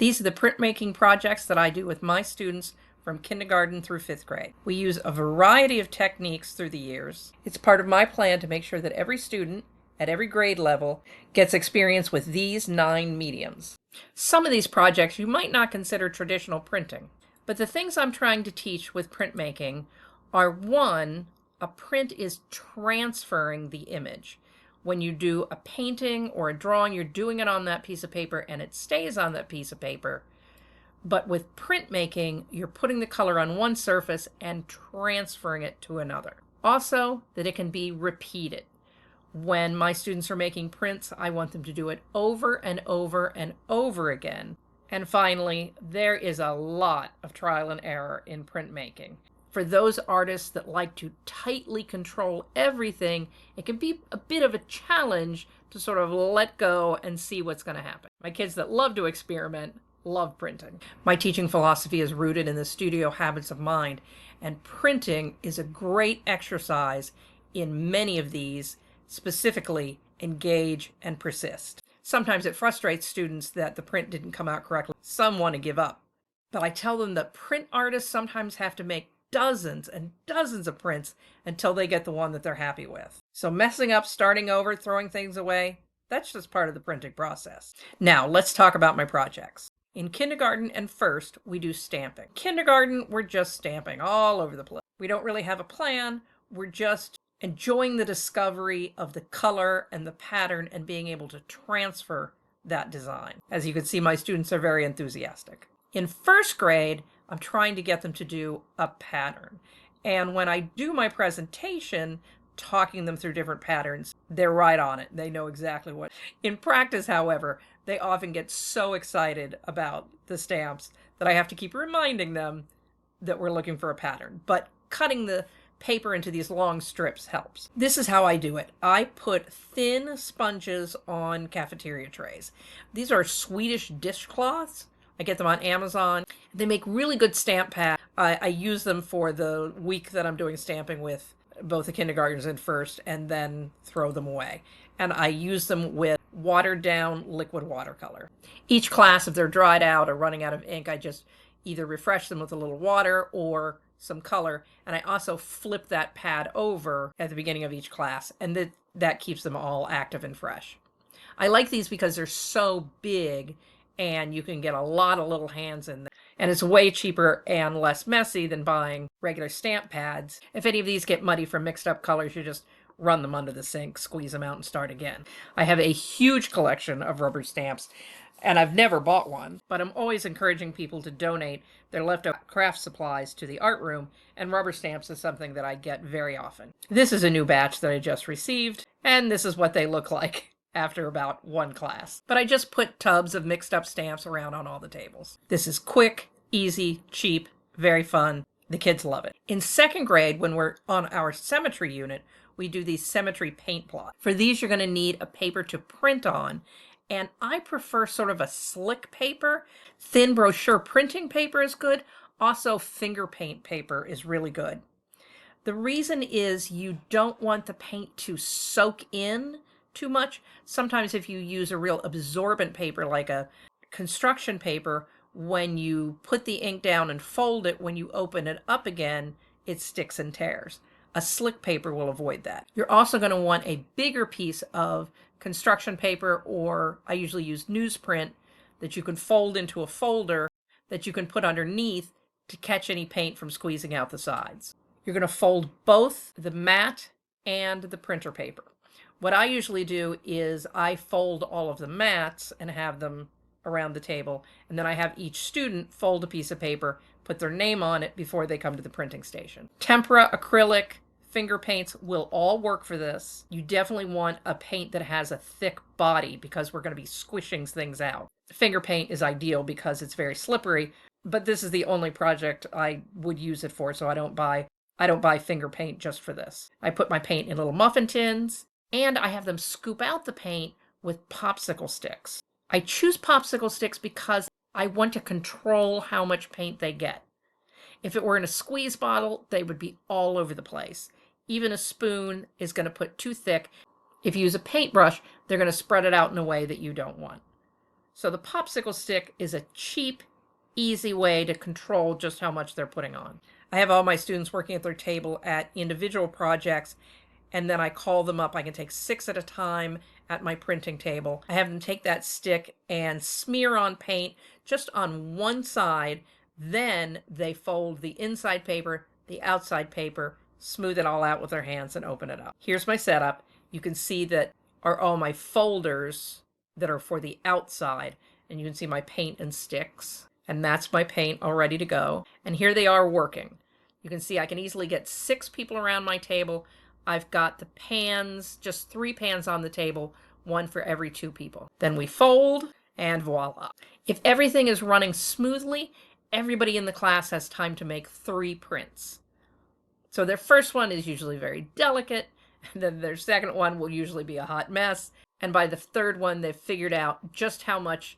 These are the printmaking projects that I do with my students from kindergarten through 5th grade. We use a variety of techniques through the years. It's part of my plan to make sure that every student at every grade level gets experience with these 9 mediums. Some of these projects you might not consider traditional printing, but the things I'm trying to teach with printmaking are: 1, a print is transferring the image. When you do a painting or a drawing, you're doing it on that piece of paper and it stays on that piece of paper. But with printmaking, you're putting the color on one surface and transferring it to another. Also, that it can be repeated. When my students are making prints, I want them to do it over and over and over again. And finally, there is a lot of trial and error in printmaking. For those artists that like to tightly control everything, it can be a bit of a challenge to sort of let go and see what's going to happen. My kids that love to experiment love printing. My teaching philosophy is rooted in the studio habits of mind, and printing is a great exercise in many of these, specifically engage and persist. Sometimes it frustrates students that the print didn't come out correctly. Some want to give up. But I tell them that print artists sometimes have to make dozens and dozens of prints until they get the one that they're happy with. So messing up, starting over, throwing things away, that's just part of the printing process. Now, let's talk about my projects. In kindergarten and 1st, we do stamping. Kindergarten, we're just stamping all over the place. We don't really have a plan. We're just enjoying the discovery of the color and the pattern and being able to transfer that design. As you can see, my students are very enthusiastic. In 1st grade, I'm trying to get them to do a pattern. And when I do my presentation, talking them through different patterns, they're right on it. They know exactly what. In practice, however, they often get so excited about the stamps that I have to keep reminding them that we're looking for a pattern. But cutting the paper into these long strips helps. This is how I do it. I put thin sponges on cafeteria trays. These are Swedish dishcloths. I get them on Amazon. They make really good stamp pads. I use them for the week that I'm doing stamping with both the kindergartners and 1st, and then throw them away. And I use them with watered down liquid watercolor. Each class, if they're dried out or running out of ink, I just either refresh them with a little water or some color. And I also flip that pad over at the beginning of each class, and that keeps them all active and fresh. I like these because they're so big and you can get a lot of little hands in there. And it's way cheaper and less messy than buying regular stamp pads. If any of these get muddy from mixed up colors, you just run them under the sink, squeeze them out, and start again. I have a huge collection of rubber stamps, and I've never bought one, but I'm always encouraging people to donate their leftover craft supplies to the art room, and rubber stamps is something that I get very often. This is a new batch that I just received, and this is what they look like after about 1 class. But I just put tubs of mixed up stamps around on all the tables. This is quick, easy, cheap, very fun. The kids love it. In 2nd grade, when we're on our Symmetry unit, we do these Symmetry paint plots. For these, you're going to need a paper to print on, and I prefer sort of a slick paper. Thin brochure printing paper is good. Also, finger paint paper is really good. The reason is you don't want the paint to soak in too much. Sometimes if you use a real absorbent paper like a construction paper, when you put the ink down and fold it, when you open it up again, it sticks and tears. A slick paper will avoid that. You're also going to want a bigger piece of construction paper, or I usually use newsprint, that you can fold into a folder that you can put underneath to catch any paint from squeezing out the sides. You're going to fold both the mat and the printer paper. What I usually do is I fold all of the mats and have them around the table, and then I have each student fold a piece of paper, put their name on it before they come to the printing station. Tempera, acrylic, finger paints will all work for this. You definitely want a paint that has a thick body because we're going to be squishing things out. Finger paint is ideal because it's very slippery, but this is the only project I would use it for, so I don't buy finger paint just for this. I put my paint in little muffin tins, and I have them scoop out the paint with popsicle sticks. I choose popsicle sticks because I want to control how much paint they get. If it were in a squeeze bottle, they would be all over the place. Even a spoon is going to put too thick. If you use a paintbrush, they're going to spread it out in a way that you don't want. So the popsicle stick is a cheap, easy way to control just how much they're putting on. I have all my students working at their table at individual projects, and then I call them up. I can take 6 at a time at my printing table. I have them take that stick and smear on paint just on one side. Then they fold the inside paper, the outside paper, smooth it all out with their hands, and open it up. Here's my setup. You can see that are all my folders that are for the outside, and you can see my paint and sticks, and that's my paint all ready to go. And here they are working. You can see I can easily get 6 people around my table. I've got the pans, just 3 pans on the table, 1 for every 2 people. Then we fold, and voila. If everything is running smoothly, everybody in the class has time to make 3 prints. So their first one is usually very delicate, and then their second one will usually be a hot mess, and by the third one they've figured out just how much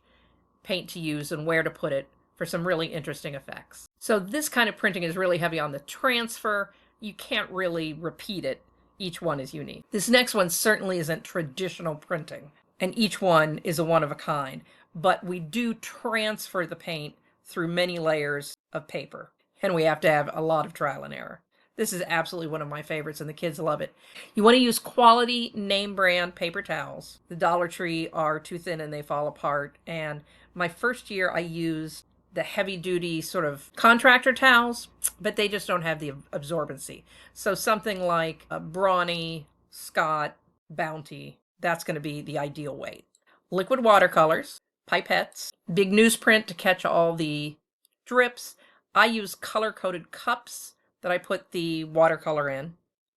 paint to use and where to put it for some really interesting effects. So this kind of printing is really heavy on the transfer. You can't really repeat it. Each one is unique. This next one certainly isn't traditional printing, and each one is a one of a kind, but we do transfer the paint through many layers of paper, and we have to have a lot of trial and error. This is absolutely one of my favorites, and the kids love it. You want to use quality name brand paper towels. The Dollar Tree are too thin and they fall apart, and my first year I used the heavy duty sort of contractor towels, but they just don't have the absorbency. So something like a Brawny, Scott, Bounty, that's going to be the ideal weight. Liquid watercolors, pipettes, big newsprint to catch all the drips. I use color-coded cups that I put the watercolor in,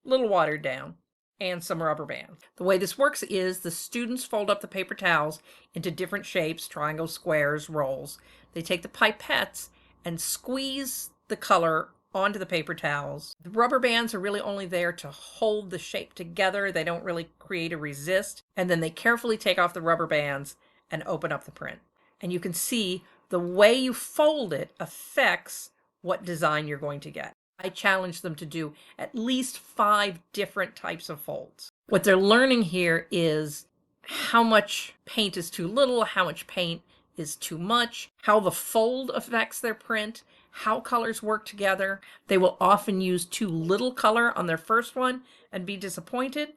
a little watered down, and some rubber bands. The way this works is the students fold up the paper towels into different shapes, triangles, squares, rolls. They take the pipettes and squeeze the color onto the paper towels. The rubber bands are really only there to hold the shape together. They don't really create a resist. And then they carefully take off the rubber bands and open up the print. And you can see the way you fold it affects what design you're going to get. I challenge them to do at least 5 different types of folds. What they're learning here is how much paint is too little, how much paint is too much, how the fold affects their print, how colors work together. They will often use too little color on their first one and be disappointed,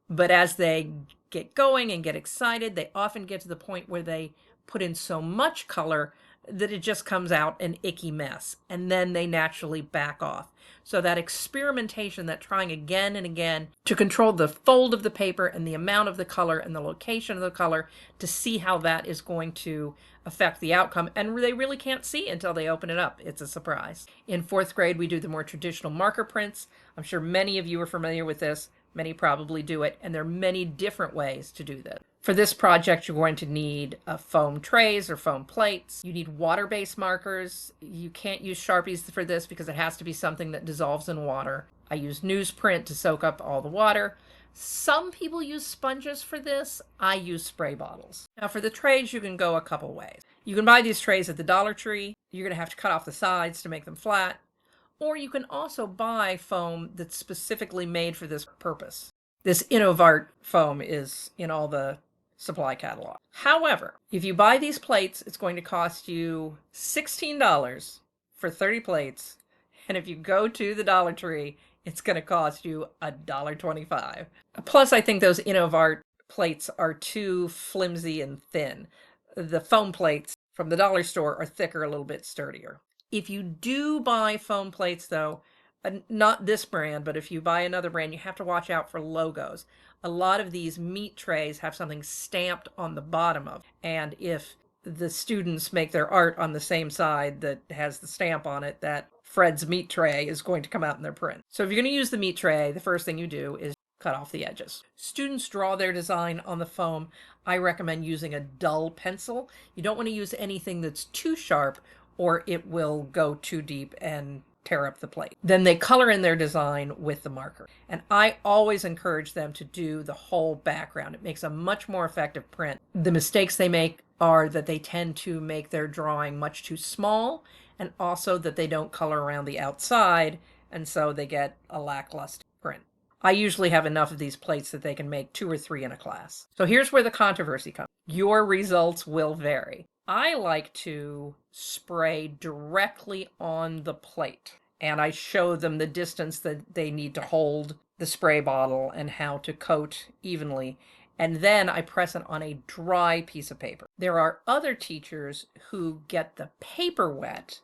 but as they get going and get excited, they often get to the point where they put in so much color that it just comes out an icky mess, and then they naturally back off. So that experimentation, that trying again and again to control the fold of the paper and the amount of the color and the location of the color to see how that is going to affect the outcome, and they really can't see until they open it up. It's a surprise. In 4th grade, we do the more traditional marker prints. I'm sure many of you are familiar with this. Many probably do it, and there are many different ways to do this. For this project, you're going to need foam trays or foam plates. You need water-based markers. You can't use Sharpies for this because it has to be something that dissolves in water. I use newsprint to soak up all the water. Some people use sponges for this. I use spray bottles. Now for the trays, you can go a couple ways. You can buy these trays at the Dollar Tree. You're going to have to cut off the sides to make them flat. Or you can also buy foam that's specifically made for this purpose. This Innovart foam is in all the supply catalog. However, if you buy these plates, it's going to cost you $16 for 30 plates. And if you go to the Dollar Tree, it's going to cost you $1.25. Plus, I think those Innovart plates are too flimsy and thin. The foam plates from the dollar store are thicker, a little bit sturdier. If you do buy foam plates, though, not this brand, but if you buy another brand, you have to watch out for logos. A lot of these meat trays have something stamped on the bottom of it. And if the students make their art on the same side that has the stamp on it, that Fred's meat tray is going to come out in their print. So if you're going to use the meat tray, the first thing you do is cut off the edges. Students draw their design on the foam. I recommend using a dull pencil. You don't want to use anything that's too sharp or it will go too deep and tear up the plate. Then they color in their design with the marker. And I always encourage them to do the whole background. It makes a much more effective print. The mistakes they make are that they tend to make their drawing much too small, and also that they don't color around the outside, and so they get a lackluster print. I usually have enough of these plates that they can make 2 or 3 in a class. So here's where the controversy comes. Your results will vary. I like to spray directly on the plate, and I show them the distance that they need to hold the spray bottle and how to coat evenly. And then I press it on a dry piece of paper. There are other teachers who get the paper wet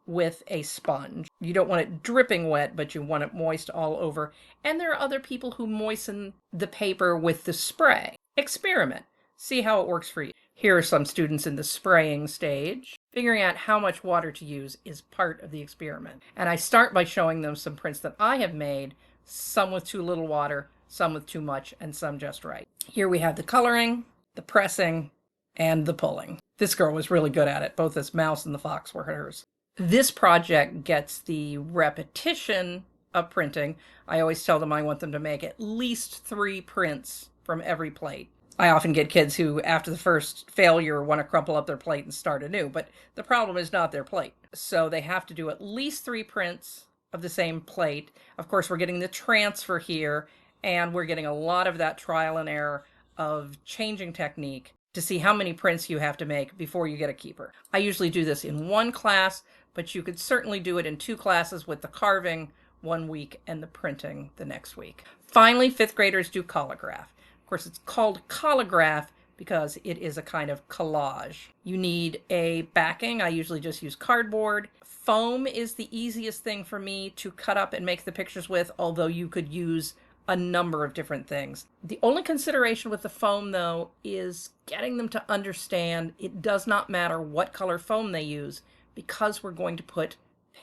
with a sponge. You don't want it dripping wet, but you want it moist all over. And there are other people who moisten the paper with the spray. Experiment. See how it works for you. Here are some students in the spraying stage. Figuring out how much water to use is part of the experiment. And I start by showing them some prints that I have made, some with too little water, some with too much, and some just right. Here we have the coloring, the pressing, and the pulling. This girl was really good at it. Both this mouse and the fox were hers. This project gets the repetition of printing. I always tell them I want them to make at least 3 prints from every plate. I often get kids who, after the first failure, want to crumple up their plate and start anew, but the problem is not their plate. So they have to do at least 3 prints of the same plate. Of course, we're getting the transfer here, and we're getting a lot of that trial and error of changing technique to see how many prints you have to make before you get a keeper. I usually do this in 1 class, but you could certainly do it in 2 classes with the carving 1 week and the printing the next week. Finally, 5th graders do Collagraph. Of course, it's called Collagraph because it is a kind of collage. You need a backing. I usually just use cardboard. Foam is the easiest thing for me to cut up and make the pictures with, although you could use a number of different things. The only consideration with the foam, though, is getting them to understand it does not matter what color foam they use because we're going to put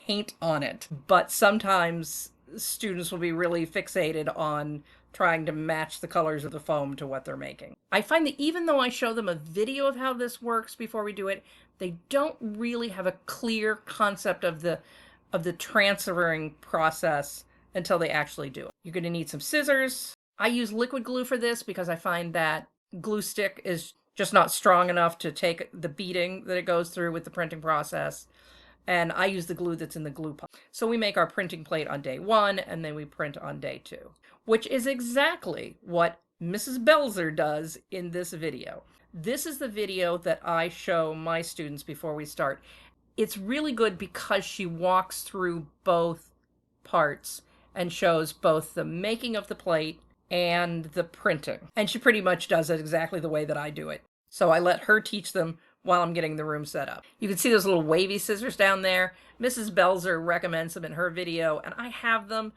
paint on it. But sometimes students will be really fixated on trying to match the colors of the foam to what they're making. I find that even though I show them a video of how this works before we do it, they don't really have a clear concept of the transferring process until they actually do it. You're going to need some scissors. I use liquid glue for this because I find that glue stick is just not strong enough to take the beating that it goes through with the printing process. And I use the glue that's in the glue pot. So we make our printing plate on day 1, and then we print on day 2, which is exactly what Mrs. Belzer does in this video. This is the video that I show my students before we start. It's really good because she walks through both parts and shows both the making of the plate and the printing. And she pretty much does it exactly the way that I do it. So I let her teach them while I'm getting the room set up. You can see those little wavy scissors down there. Mrs. Belzer recommends them in her video, and I have them,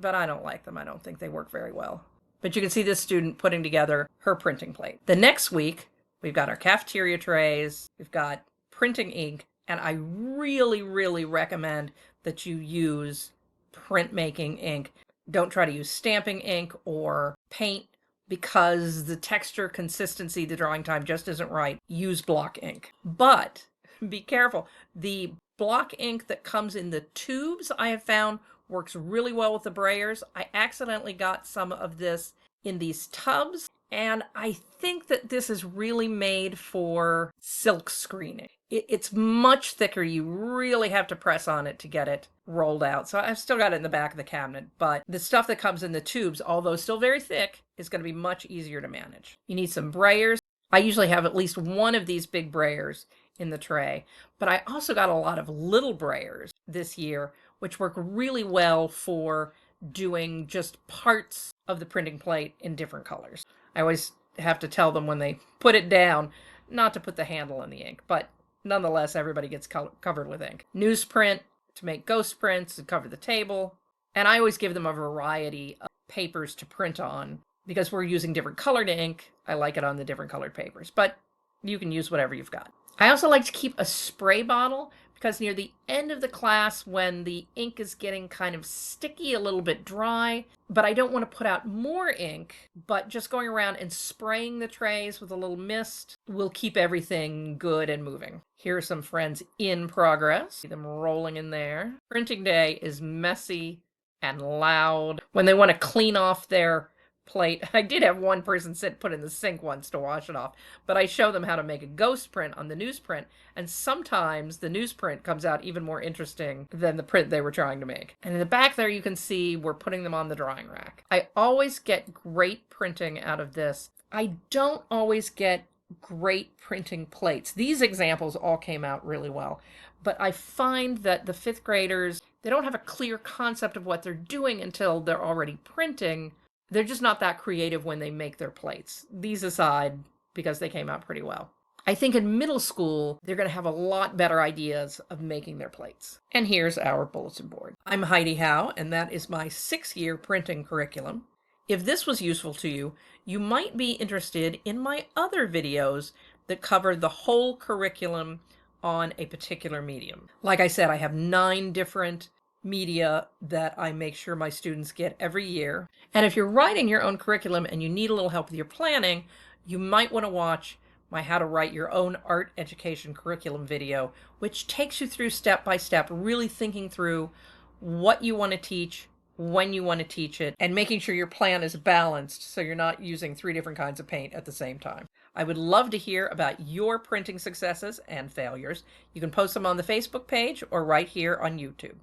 but I don't like them. I don't think they work very well. But you can see this student putting together her printing plate. The next week, we've got our cafeteria trays, we've got printing ink, and I really, really recommend that you use printmaking ink. Don't try to use stamping ink or paint because the texture, consistency, the drawing time just isn't right. Use block ink. But be careful. The block ink that comes in the tubes, I have found, works really well with the brayers. I accidentally got some of this in these tubs, and I think that this is really made for silk screening. It's much thicker. You really have to press on it to get it rolled out. So I've still got it in the back of the cabinet, but the stuff that comes in the tubes, although still very thick, is going to be much easier to manage. You need some brayers. I usually have at least one of these big brayers in the tray, but I also got a lot of little brayers this year, which work really well for doing just parts of the printing plate in different colors. I always have to tell them when they put it down not to put the handle in the ink, but nonetheless, everybody gets covered with ink. Newsprint to make ghost prints and cover the table. And I always give them a variety of papers to print on because we're using different colored ink. I like it on the different colored papers, but you can use whatever you've got. I also like to keep a spray bottle because near the end of the class, when the ink is getting kind of sticky, a little bit dry, but I don't want to put out more ink, but just going around and spraying the trays with a little mist will keep everything good and moving. Here are some friends in progress. See them rolling in there. Printing day is messy and loud. When they want to clean off their plate. I did have one person put in the sink once to wash it off, but I show them how to make a ghost print on the newsprint, and sometimes the newsprint comes out even more interesting than the print they were trying to make. And in the back there you can see we're putting them on the drying rack. I always get great printing out of this. I don't always get great printing plates. These examples all came out really well, but I find that the fifth graders, they don't have a clear concept of what they're doing until they're already printing. They're just not that creative when they make their plates. These aside, because they came out pretty well. I think in middle school, they're going to have a lot better ideas of making their plates. And here's our bulletin board. I'm Heidi Howe, and that is my 6-year printing curriculum. If this was useful to you, you might be interested in my other videos that cover the whole curriculum on a particular medium. Like I said, I have 9 different media that I make sure my students get every year. And if you're writing your own curriculum and you need a little help with your planning, you might want to watch my How to Write Your Own Art Education Curriculum video, which takes you through step by step, really thinking through what you want to teach, when you want to teach it, and making sure your plan is balanced so you're not using 3 different kinds of paint at the same time. I would love to hear about your printing successes and failures. You can post them on the Facebook page or right here on YouTube.